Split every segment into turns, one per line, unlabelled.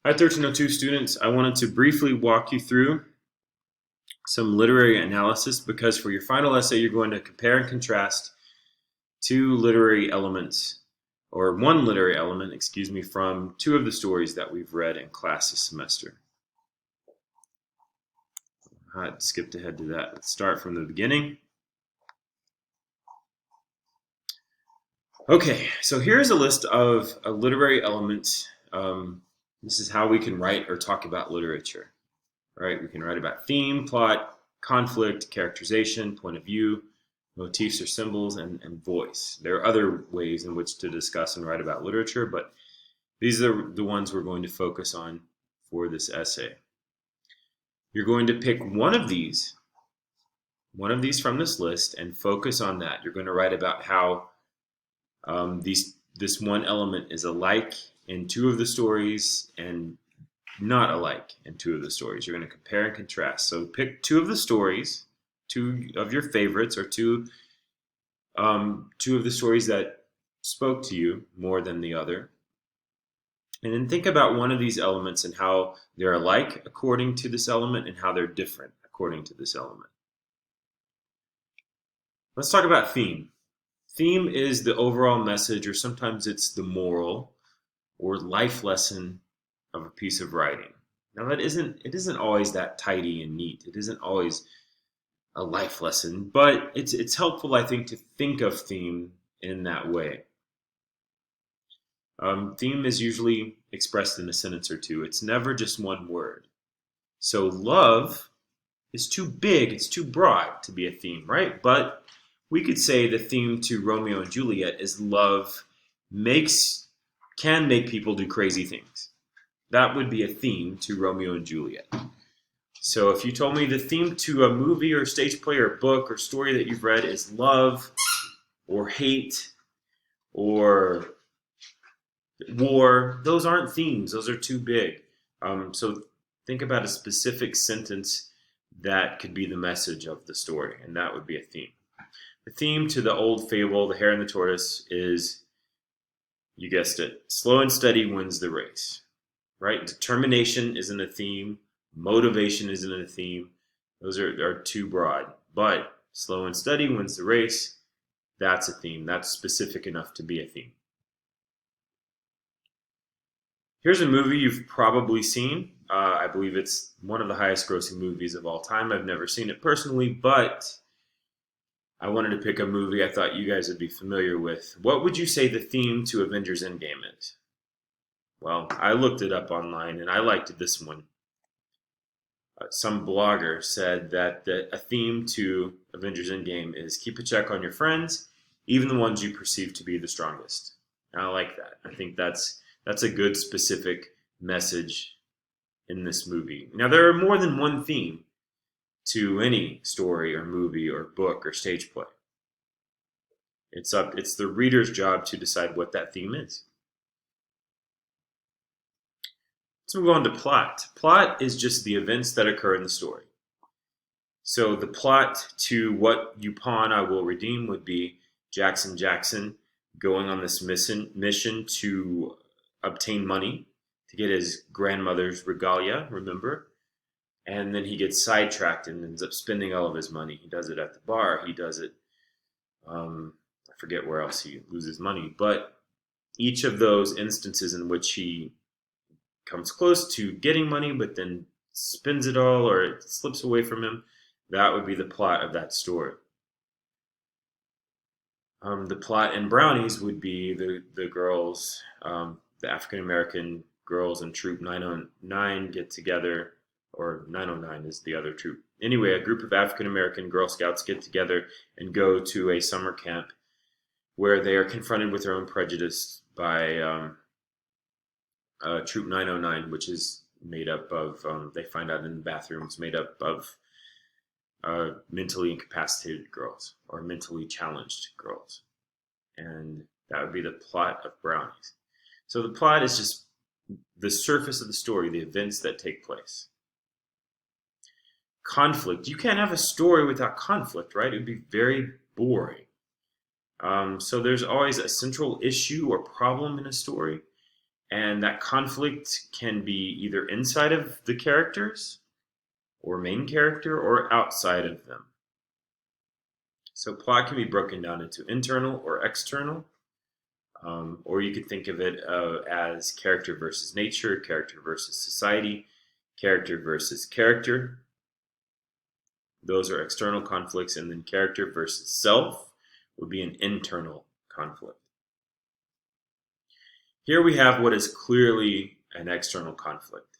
Hi 1302 students, I wanted to briefly walk you through some literary analysis because for your final essay you're going to compare and contrast two literary elements, or one literary element, excuse me, from two of the stories that we've read in class this semester. I skipped ahead to that. Let's start from the beginning. Okay, so here's a list of literary elements. This is how we can write or talk about literature. Right? We can write about theme, plot, conflict, characterization, point of view, motifs or symbols, and voice. There are other ways in which to discuss and write about literature, but these are the ones we're going to focus on for this essay. You're going to pick one of these from this list and focus on that. You're going to write about how this one element is alike in two of the stories and not alike in two of the stories. You're going to compare and contrast. So pick two of the stories, two of your favorites, or two of the stories that spoke to you more than the other. And then think about one of these elements and how they're alike according to this element and how they're different according to this element. Let's talk about theme. Theme is the overall message, or sometimes it's the moral or life lesson of a piece of writing. Now it isn't always that tidy and neat. It isn't always a life lesson, but it's helpful, I think, to think of theme in that way. Theme is usually expressed in a sentence or two. It's never just one word. So love is too big, it's too broad to be a theme, right? But we could say the theme to Romeo and Juliet is love can make people do crazy things. That would be a theme to Romeo and Juliet. So if you told me the theme to a movie or stage play or book or story that you've read is love or hate or war, those aren't themes. Those are too big. So think about a specific sentence that could be the message of the story, and that would be a theme. The theme to the old fable, The Hare and the Tortoise, is, you guessed it, slow and steady wins the race. Right? Determination isn't a theme. Motivation isn't a theme. Those are too broad. But slow and steady wins the race. That's a theme. That's specific enough to be a theme. Here's a movie you've probably seen. I believe it's one of the highest grossing movies of all time. I've never seen it personally, but I wanted to pick a movie I thought you guys would be familiar with. What would you say the theme to Avengers Endgame is? Well, I looked it up online and I liked this one. Some blogger said that a theme to Avengers Endgame is keep a check on your friends, even the ones you perceive to be the strongest. And I like that. I think that's a good specific message in this movie. Now, there are more than one theme to any story or movie or book or stage play. It's the reader's job to decide what that theme is. Let's move on to plot. Plot is just the events that occur in the story. So the plot to What You Pawn, I Will Redeem would be Jackson going on this mission to obtain money to get his grandmother's regalia, remember? And then he gets sidetracked and ends up spending all of his money. He does it at the bar. He does it, I forget where else he loses money. But each of those instances in which he comes close to getting money but then spends it all or it slips away from him, that would be the plot of that story. The plot in Brownies would be the girls, the African-American girls in Troop 909 get together, or 909 is the other troop. Anyway, a group of African-American Girl Scouts get together and go to a summer camp where they are confronted with their own prejudice by Troop 909, which is made up of, they find out in the bathrooms, made up of mentally incapacitated girls or mentally challenged girls. And that would be the plot of Brownies. So the plot is just the surface of the story, the events that take place. Conflict. You can't have a story without conflict, right? It would be very boring. So there's always a central issue or problem in a story, And that conflict can be either inside of the characters or main character or outside of them. So plot can be broken down into internal or external, or you could think of it as character versus nature, character versus society, character versus character. Those are external conflicts, and then character versus self would be an internal conflict. Here we have what is clearly an external conflict.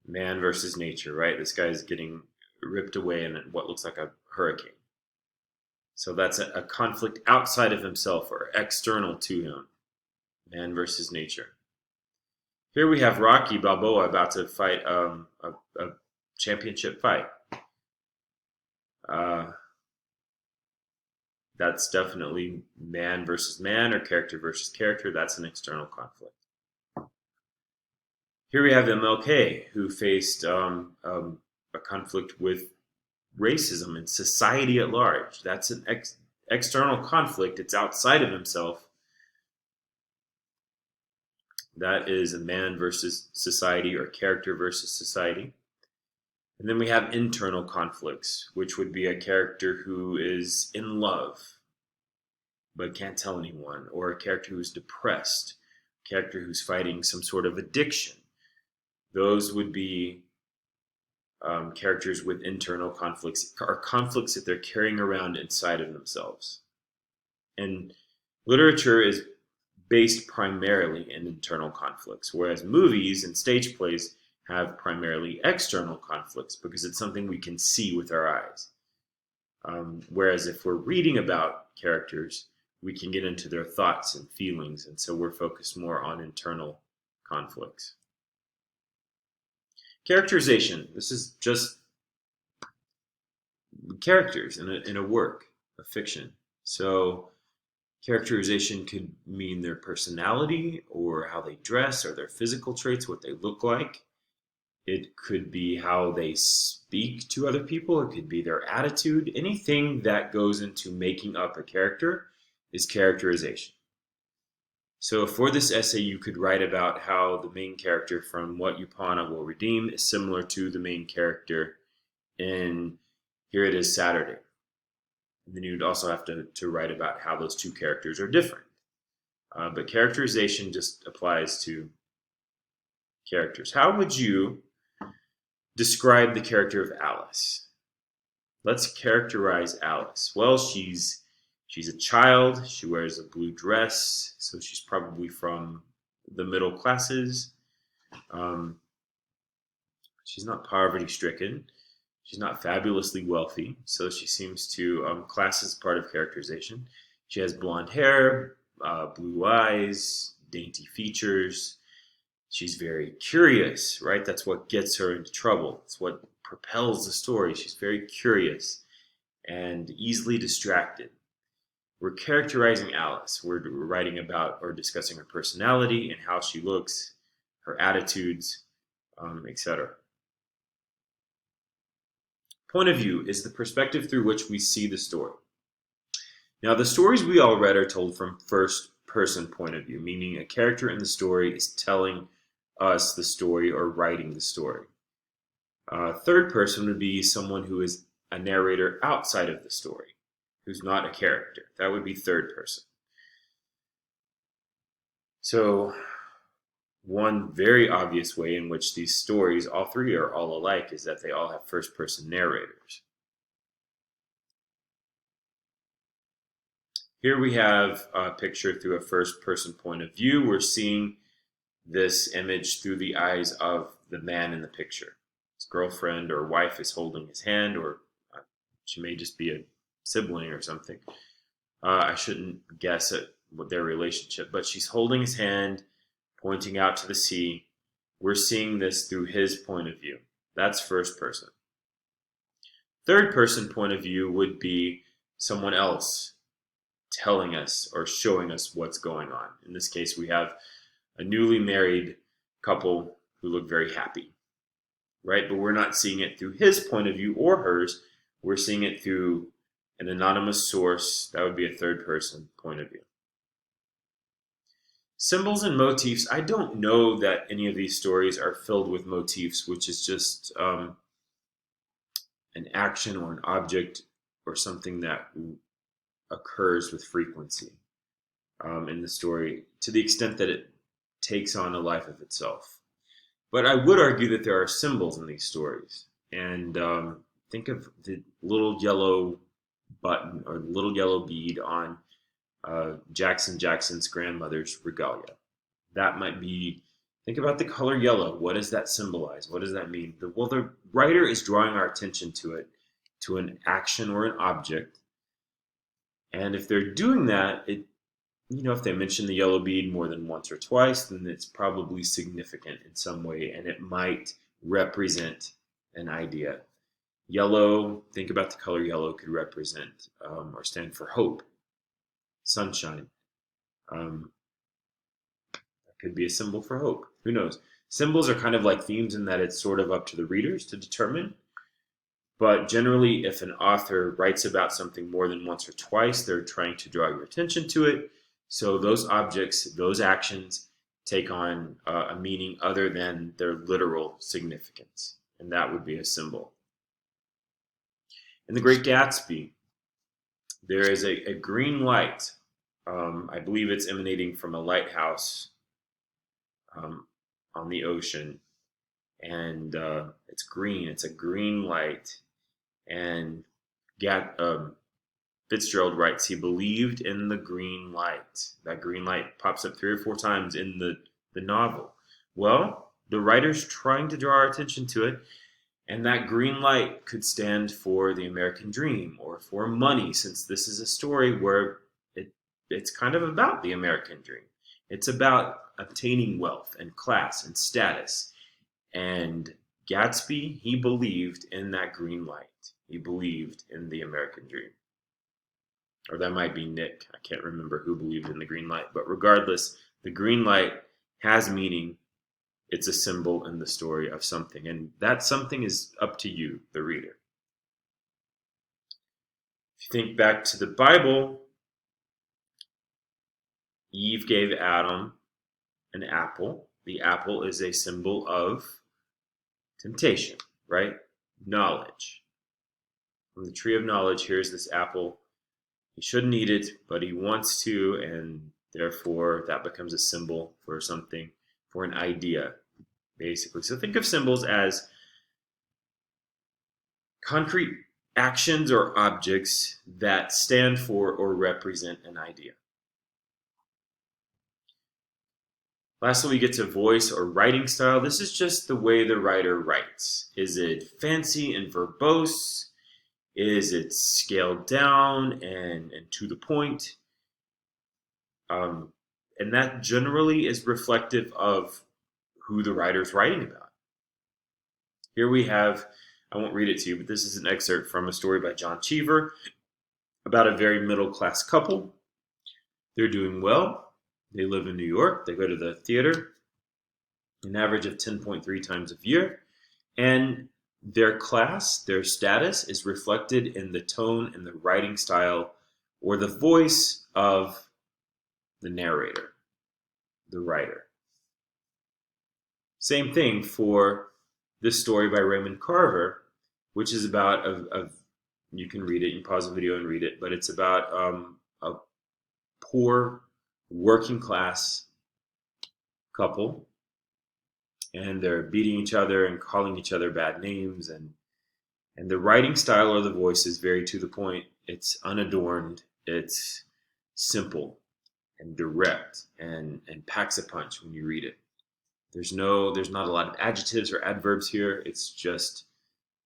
Man versus nature, right? This guy is getting ripped away in what looks like a hurricane. So that's a conflict outside of himself or external to him. Man versus nature. Here we have Rocky Balboa about to fight a championship fight. That's definitely man versus man or character versus character. That's an external conflict. Here we have MLK, who faced a conflict with racism and society at large. That's an external conflict. It's outside of himself. That is a man versus society or character versus society. And then we have internal conflicts, which would be a character who is in love but can't tell anyone, or a character who's depressed, a character who's fighting some sort of addiction. Those would be characters with internal conflicts, or conflicts that they're carrying around inside of themselves. And literature is based primarily in internal conflicts, whereas movies and stage plays have primarily external conflicts because it's something we can see with our eyes. Whereas if we're reading about characters, we can get into their thoughts and feelings, and so we're focused more on internal conflicts. Characterization. This is just characters in a work of fiction. So characterization could mean their personality or how they dress or their physical traits, what they look like. It could be how they speak to other people. It could be their attitude. Anything that goes into making up a character is characterization. So for this essay, you could write about how the main character from What Upana Will Redeem is similar to the main character in Here It Is Saturday. And then you'd also have to write about how those two characters are different. But characterization just applies to characters. How would you describe the character of Alice? Let's characterize Alice. Well, she's a child. She wears a blue dress, so she's probably from the middle classes. She's not poverty-stricken. She's not fabulously wealthy, so she seems to class as part of characterization. She has blonde hair, blue eyes, dainty features. She's very curious, right? That's what gets her into trouble. It's what propels the story. She's very curious and easily distracted. We're characterizing Alice. We're writing about or discussing her personality and how she looks, her attitudes, etc. Point of view is the perspective through which we see the story. Now, the stories we all read are told from first-person point of view, meaning a character in the story is telling us the story or writing the story. Third person would be someone who is a narrator outside of the story, who's not a character. That would be third person. So one very obvious way in which these stories, all three are all alike, is that they all have first person narrators. Here we have a picture through a first person point of view. We're seeing this image through the eyes of the man in the picture. His girlfriend or wife is holding his hand, or she may just be a sibling or something. I shouldn't guess at what their relationship, but she's holding his hand, pointing out to the sea. We're seeing this through his point of view. That's first person. Third person point of view would be someone else telling us or showing us what's going on. In this case, we have a newly married couple who look very happy, right? But we're not seeing it through his point of view or hers. We're seeing it through an anonymous source. That would be a third person point of view. Symbols and motifs. I don't know that any of these stories are filled with motifs, which is just an action or an object or something that occurs with frequency in the story to the extent that it takes on a life of itself. But I would argue that there are symbols in these stories. And think of the little yellow button or little yellow bead on Jackson's grandmother's regalia. That might be, think about the color yellow. What does that symbolize? What does that mean? Well, the writer is drawing our attention to it, to an action or an object. And if they're doing that, if they mention the yellow bead more than once or twice, then it's probably significant in some way, and it might represent an idea. Yellow, think about the color yellow, could represent or stand for hope, sunshine. That could be a symbol for hope. Who knows? Symbols are kind of like themes in that it's sort of up to the readers to determine. But generally, if an author writes about something more than once or twice, they're trying to draw your attention to it. So those objects, those actions, take on a meaning other than their literal significance. And that would be a symbol. In The Great Gatsby, there is a green light. I believe it's emanating from a lighthouse on the ocean. And it's green. It's a green light. And Fitzgerald writes he believed in the green light. That green light pops up 3 or 4 times in the novel. Well, the writer's trying to draw our attention to it, and that green light could stand for the American dream or for money, since this is a story where it's kind of about the American dream. It's about obtaining wealth and class and status. And Gatsby, he believed in that green light. He believed in the American dream. Or that might be Nick. I can't remember who believed in the green light. But regardless, the green light has meaning. It's a symbol in the story of something. And that something is up to you, the reader. If you think back to the Bible, Eve gave Adam an apple. The apple is a symbol of temptation, right? Knowledge. From the tree of knowledge, here's this apple. He shouldn't eat it, but he wants to, and therefore that becomes a symbol for something, for an idea, basically. So think of symbols as concrete actions or objects that stand for or represent an idea. Lastly, we get to voice or writing style. This is just the way the writer writes. Is it fancy and verbose? Is it scaled down and to the point? And that generally is reflective of who the writer's writing about. Here we have, I won't read it to you, but this is an excerpt from a story by John Cheever about a very middle-class couple. They're doing well. They live in New York. They go to the theater an average of 10.3 times a year. And their class, their status, is reflected in the tone and the writing style or the voice of the narrator, the writer. Same thing for this story by Raymond Carver, which is about you can read it, you can pause the video and read it, but it's about a poor working class couple, and they're beating each other and calling each other bad names, and the writing style or the voice is very to the point. It's unadorned, it's simple and direct and packs a punch when you read it. There's not a lot of adjectives or adverbs here. It's just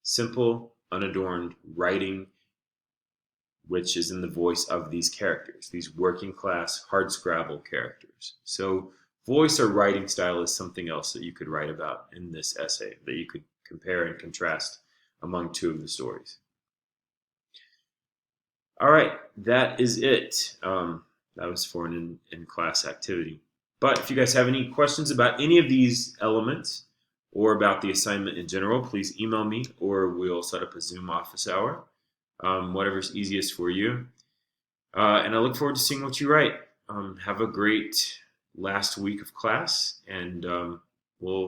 simple, unadorned writing, which is in the voice of these characters, these working class, hardscrabble characters. So voice or writing style is something else that you could write about in this essay, that you could compare and contrast among 2 of the stories. All right, that is it. That was for an in-class activity. But if you guys have any questions about any of these elements or about the assignment in general, please email me or we'll set up a Zoom office hour, whatever's easiest for you. And I look forward to seeing what you write. Have a great last week of class, and we'll